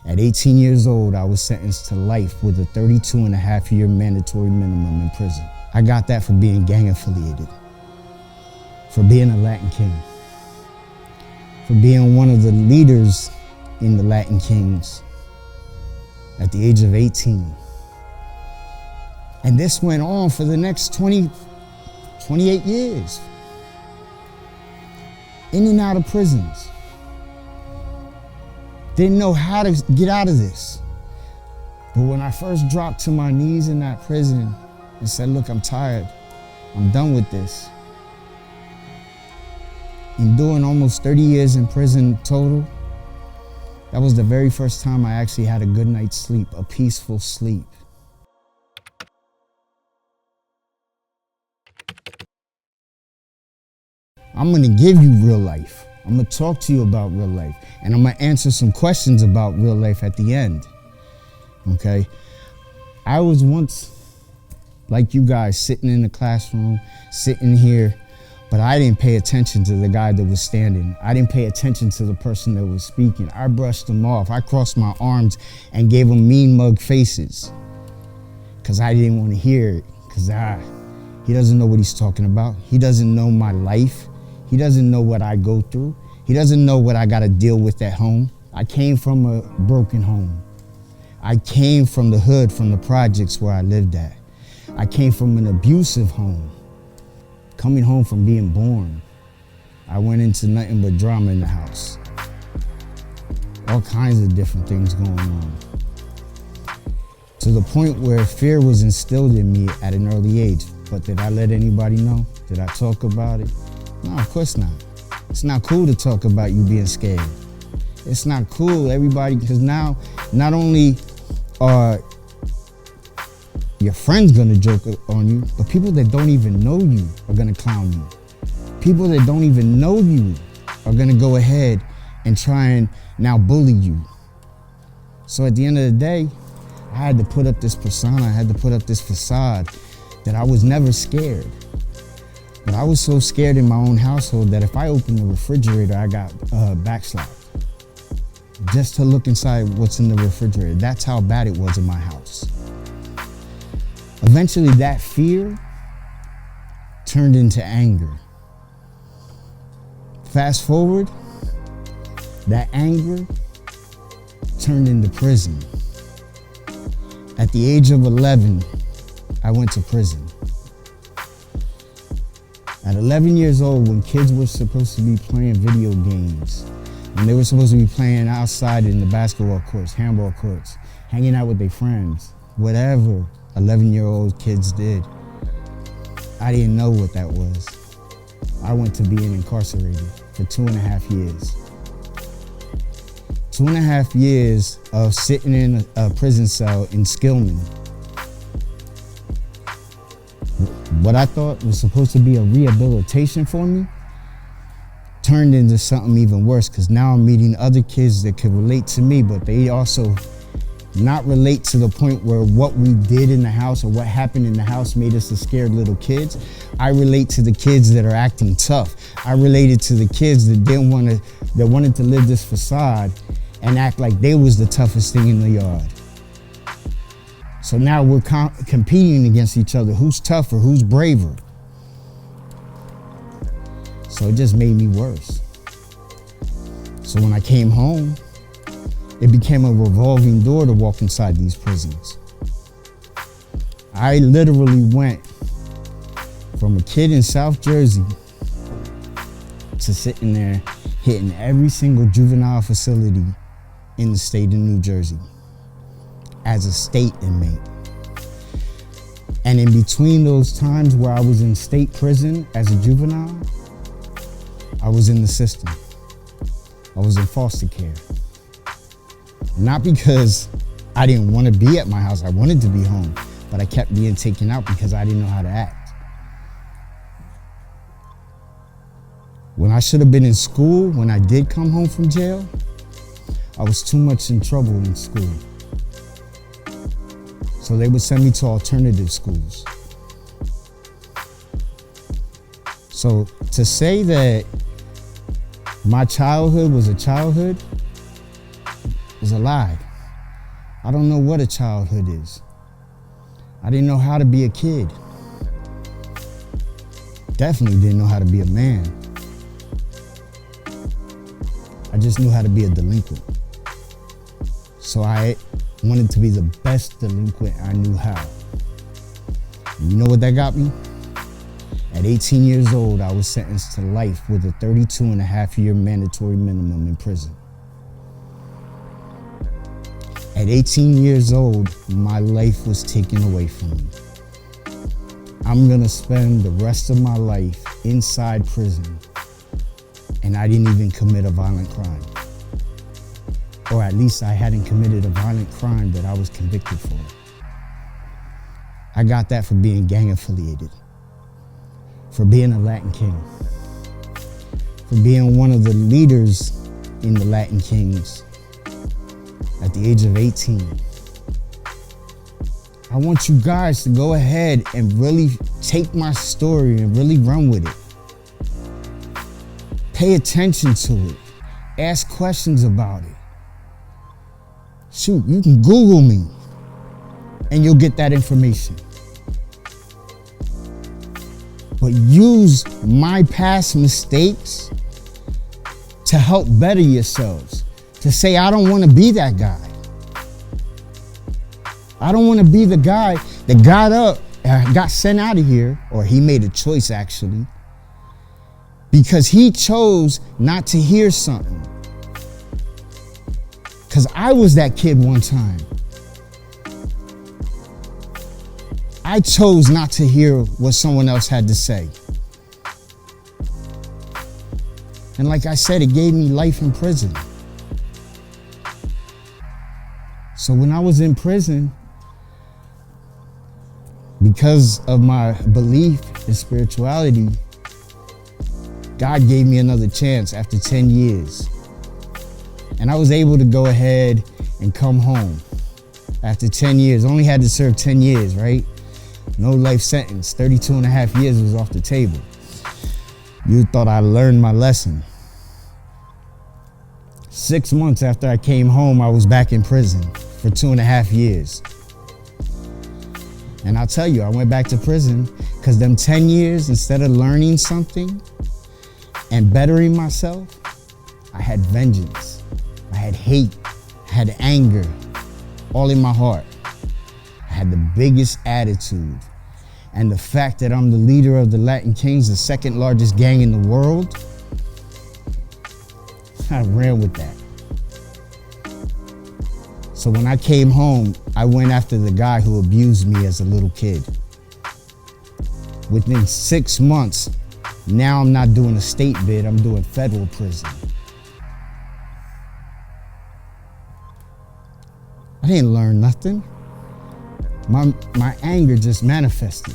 At 18 years old, I was sentenced to life with a 32.5-year mandatory minimum in prison. I got that for being gang affiliated, for being a Latin King, for being one of the leaders in the Latin Kings at the age of 18. And this went on for the next 28 years. In and out of prisons. Didn't know how to get out of this. But when I first dropped to my knees in that prison and said, look, I'm tired. I'm done with this. In doing almost 30 years in prison total, that was the very first time I actually had a good night's sleep, a peaceful sleep. I'm gonna give you real life. I'm gonna talk to you about real life. And I'm gonna answer some questions about real life at the end, okay? I was once like you guys, sitting in the classroom, sitting here, but I didn't pay attention to the guy that was standing. I didn't pay attention to the person that was speaking. I brushed him off. I crossed my arms and gave him mean mug faces because I didn't want to hear it, because he doesn't know what he's talking about. He doesn't know my life. He doesn't know what I go through. He doesn't know what I got to deal with at home. I came from a broken home. I came from the hood, from the projects where I lived at. I came from an abusive home. Coming home from being born, I went into nothing but drama in the house. All kinds of different things going on. To the point where fear was instilled in me at an early age. But did I let anybody know? Did I talk about it? No, of course not. It's not cool to talk about you being scared. It's not cool, everybody, because now not only are your friends gonna joke on you, but people that don't even know you are gonna clown you. People that don't even know you are gonna go ahead and try and now bully you. So at the end of the day, I had to put up this persona, I had to put up this facade that I was never scared. But I was so scared in my own household that if I opened the refrigerator, I got backslapped. Just to look inside what's in the refrigerator. That's how bad it was in my house. Eventually that fear turned into anger. Fast forward, that anger turned into prison. At the age of 11, I went to prison. At 11 years old, when kids were supposed to be playing video games, when they were supposed to be playing outside in the basketball courts, handball courts, hanging out with their friends, whatever 11-year-old kids did, I didn't know what that was. I went to being incarcerated for 2.5 years. 2.5 years of sitting in a prison cell in Skillman. What I thought was supposed to be a rehabilitation for me turned into something even worse, because now I'm meeting other kids that could relate to me, but they also not relate to the point where what we did in the house or what happened in the house made us the scared little kids. I relate to the kids that are acting tough. I related to the kids that wanted to live this facade and act like they was the toughest thing in the yard. So now we're competing against each other. Who's tougher? Who's braver? So it just made me worse. So when I came home, it became a revolving door to walk inside these prisons. I literally went from a kid in South Jersey to sitting there hitting every single juvenile facility in the state of New Jersey as a state inmate. And in between those times where I was in state prison as a juvenile, I was in the system. I was in foster care. Not because I didn't want to be at my house, I wanted to be home, but I kept being taken out because I didn't know how to act. When I should have been in school, when I did come home from jail, I was too much in trouble in school. So they would send me to alternative schools. So to say that my childhood was a childhood is a lie. I don't know what a childhood is. I didn't know how to be a kid. Definitely didn't know how to be a man. I just knew how to be a delinquent. So I wanted to be the best delinquent I knew how. And you know what that got me? At 18 years old, I was sentenced to life with a 32.5-year mandatory minimum in prison. At 18 years old, my life was taken away from me. I'm gonna spend the rest of my life inside prison, and I didn't even commit a violent crime. Or at least I hadn't committed a violent crime that I was convicted for. I got that for being gang affiliated, for being a Latin King, for being one of the leaders in the Latin Kings at the age of 18. I want you guys to go ahead and really take my story and really run with it. Pay attention to it. Ask questions about it. Shoot, you can Google me and you'll get that information. But use my past mistakes to help better yourselves. To say, I don't want to be that guy. I don't want to be the guy that got sent out of here, or he made a choice actually, because he chose not to hear something. Because I was that kid one time. I chose not to hear what someone else had to say. And like I said, it gave me life in prison. So when I was in prison, because of my belief in spirituality, God gave me another chance after 10 years. And I was able to go ahead and come home after 10 years. Only had to serve 10 years, right? No life sentence. 32.5 years was off the table. You thought I learned my lesson. 6 months after I came home, I was back in prison for 2.5 years. And I'll tell you, I went back to prison because them 10 years, instead of learning something and bettering myself, I had vengeance. I had hate. I had anger, all in my heart. I had the biggest attitude. And the fact that I'm the leader of the Latin Kings, the second largest gang in the world, I ran with that. So when I came home, I went after the guy who abused me as a little kid. Within 6 months, now I'm not doing a state bid, I'm doing federal prison. I didn't learn nothing. My anger just manifested.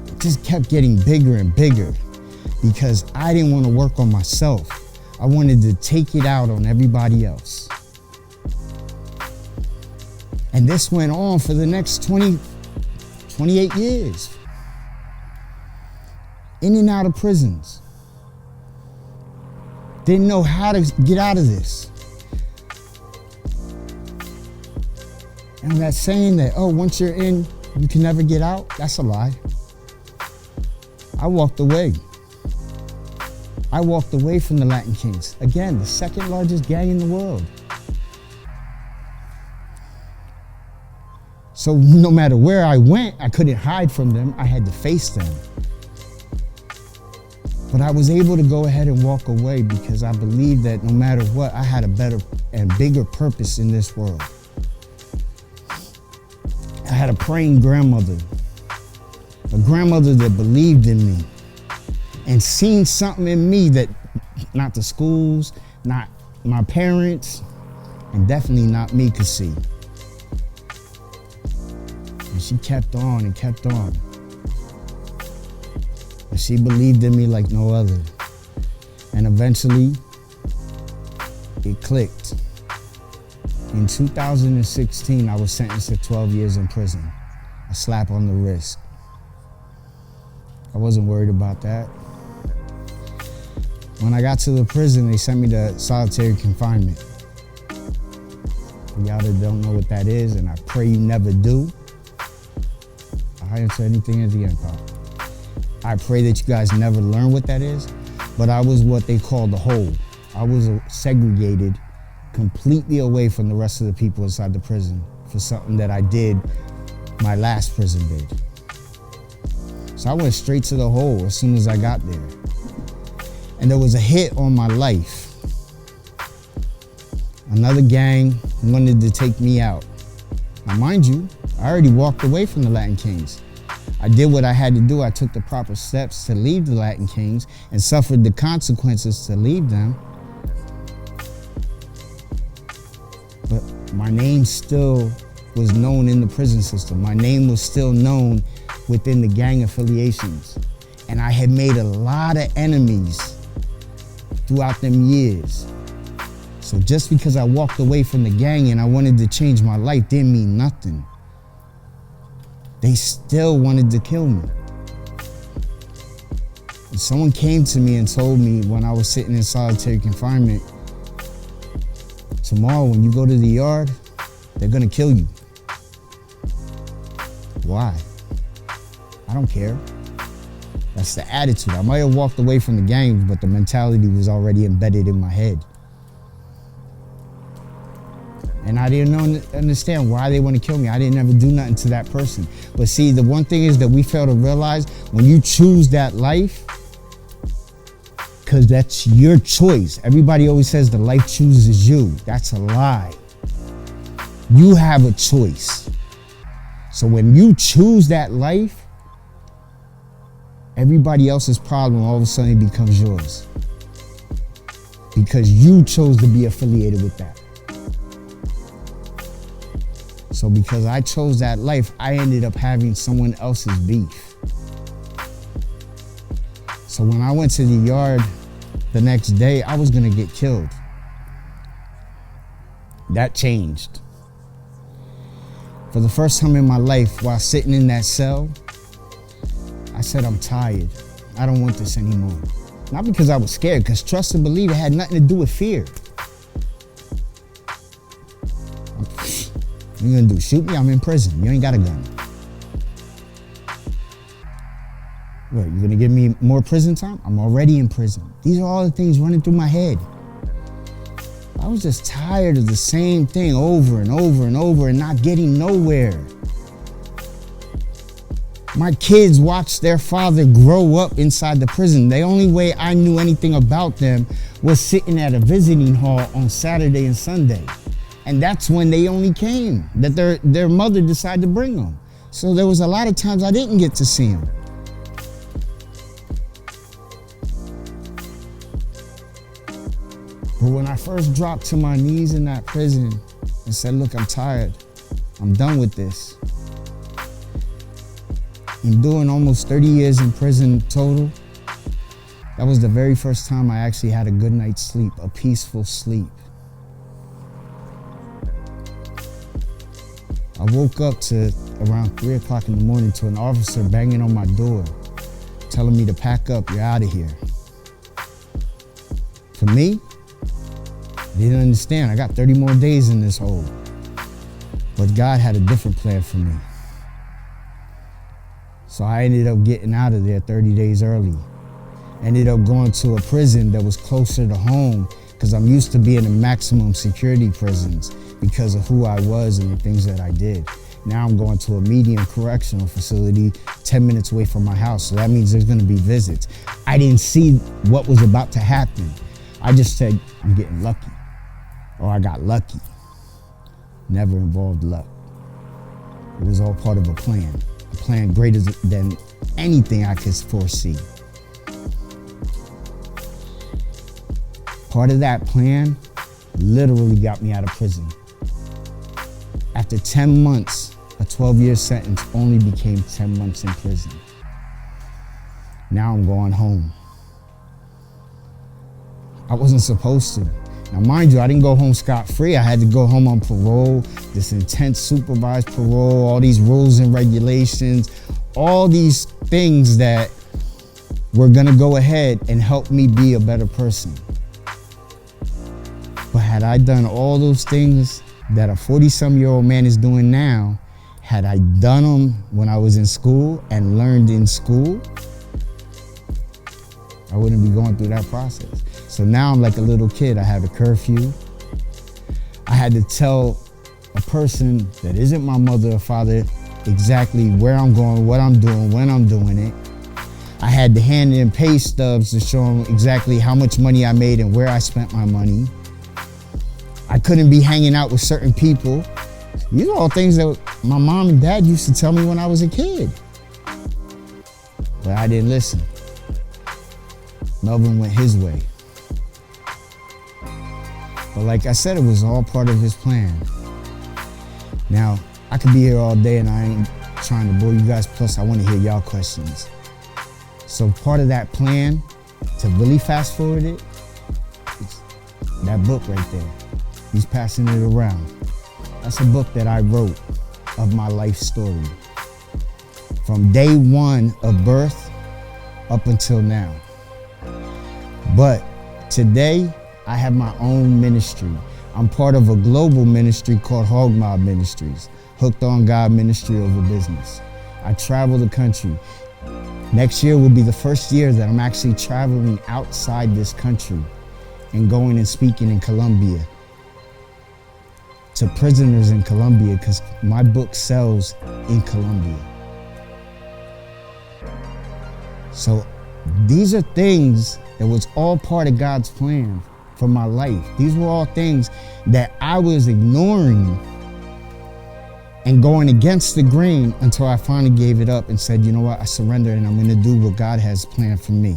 It just kept getting bigger and bigger because I didn't want to work on myself. I wanted to take it out on everybody else. And this went on for the next 28 years. In and out of prisons. Didn't know how to get out of this. And that saying that, oh, once you're in, you can never get out, that's a lie. I walked away. I walked away from the Latin Kings. Again, the second largest gang in the world. So no matter where I went, I couldn't hide from them. I had to face them. But I was able to go ahead and walk away because I believed that no matter what, I had a better and bigger purpose in this world. I had a praying grandmother, a grandmother that believed in me and seen something in me that not the schools, not my parents, and definitely not me could see. And she kept on and kept on. And she believed in me like no other. And eventually, it clicked. In 2016, I was sentenced to 12 years in prison. A slap on the wrist. I wasn't worried about that. When I got to the prison, they sent me to solitary confinement. Y'all that don't know what that is, and I pray you never do, I'll answer anything at the end, Pop. I pray that you guys never learn what that is, but I was what they call the hole. I was segregated completely away from the rest of the people inside the prison for something that I did my last prison did. So I went straight to the hole as soon as I got there. And there was a hit on my life. Another gang wanted to take me out. Now mind you, I already walked away from the Latin Kings. I did what I had to do. I took the proper steps to leave the Latin Kings and suffered the consequences to leave them. But my name still was known in the prison system. My name was still known within the gang affiliations. And I had made a lot of enemies throughout them years. So just because I walked away from the gang and I wanted to change my life didn't mean nothing. They still wanted to kill me. And someone came to me and told me when I was sitting in solitary confinement, tomorrow when you go to the yard, they're gonna kill you. Why? I don't care. That's the attitude. I might have walked away from the gang, but the mentality was already embedded in my head. And I didn't understand why they want to kill me. I didn't ever do nothing to that person. But see, the one thing is that we fail to realize when you choose that life, because that's your choice. Everybody always says the life chooses you. That's a lie. You have a choice. So when you choose that life, everybody else's problem all of a sudden becomes yours. Because you chose to be affiliated with that. So because I chose that life, I ended up having someone else's beef. So when I went to the yard the next day, I was gonna get killed. That changed. For the first time in my life, while sitting in that cell, I said, I'm tired. I don't want this anymore. Not because I was scared, because trust and believe it had nothing to do with fear. What you gonna do, shoot me? I'm in prison. You ain't got a gun. What, you gonna give me more prison time? I'm already in prison. These are all the things running through my head. I was just tired of the same thing over and over and over and not getting nowhere. My kids watched their father grow up inside the prison. The only way I knew anything about them was sitting at a visiting hall on Saturday and Sunday. And that's when they only came, that their mother decided to bring them. So there was a lot of times I didn't get to see them. But when I first dropped to my knees in that prison and said, look, I'm tired. I'm done with this. I'm doing almost 30 years in prison total. That was the very first time I actually had a good night's sleep, a peaceful sleep. I woke up to around 3 o'clock in the morning to an officer banging on my door, telling me to pack up, you're out of here. For me, I didn't understand. I got 30 more days in this hole. But God had a different plan for me. So I ended up getting out of there 30 days early. Ended up going to a prison that was closer to home because I'm used to being in maximum security prisons because of who I was and the things that I did. Now I'm going to a medium correctional facility 10 minutes away from my house. So that means there's gonna be visits. I didn't see what was about to happen. I just said, I'm getting lucky. Or I got lucky. Never involved luck. It was all part of a plan greater than anything I could foresee. Part of that plan literally got me out of prison. After 10 months, a 12-year sentence only became 10 months in prison. Now I'm going home. I wasn't supposed to. Now, mind you, I didn't go home scot-free. I had to go home on parole, this intense supervised parole, all these rules and regulations, all these things that were gonna go ahead and help me be a better person. But had I done all those things that a 40-some-year-old man is doing now, had I done them when I was in school and learned in school, I wouldn't be going through that process. So now I'm like a little kid. I have a curfew. I had to tell a person that isn't my mother or father exactly where I'm going, what I'm doing, when I'm doing it. I had to hand in pay stubs to show them exactly how much money I made and where I spent my money. I couldn't be hanging out with certain people. These are all things that my mom and dad used to tell me when I was a kid. But I didn't listen. Melvin went his way. But like I said, it was all part of his plan. Now, I could be here all day and I ain't trying to bore you guys, plus I want to hear y'all questions. So part of that plan, to really fast forward it, is that book right there. He's passing it around. That's a book that I wrote of my life story. From day one of birth up until now. But today, I have my own ministry. I'm part of a global ministry called Hog Mob Ministries, Hooked on God Ministry over Business. I travel the country. Next year will be the first year that I'm actually traveling outside this country and going and speaking in Colombia to prisoners in Colombia, because my book sells in Colombia. So these are things that was all part of God's plan for my life. These were all things that I was ignoring and going against the grain until I finally gave it up and said, you know what, I surrender and I'm going to do what God has planned for me.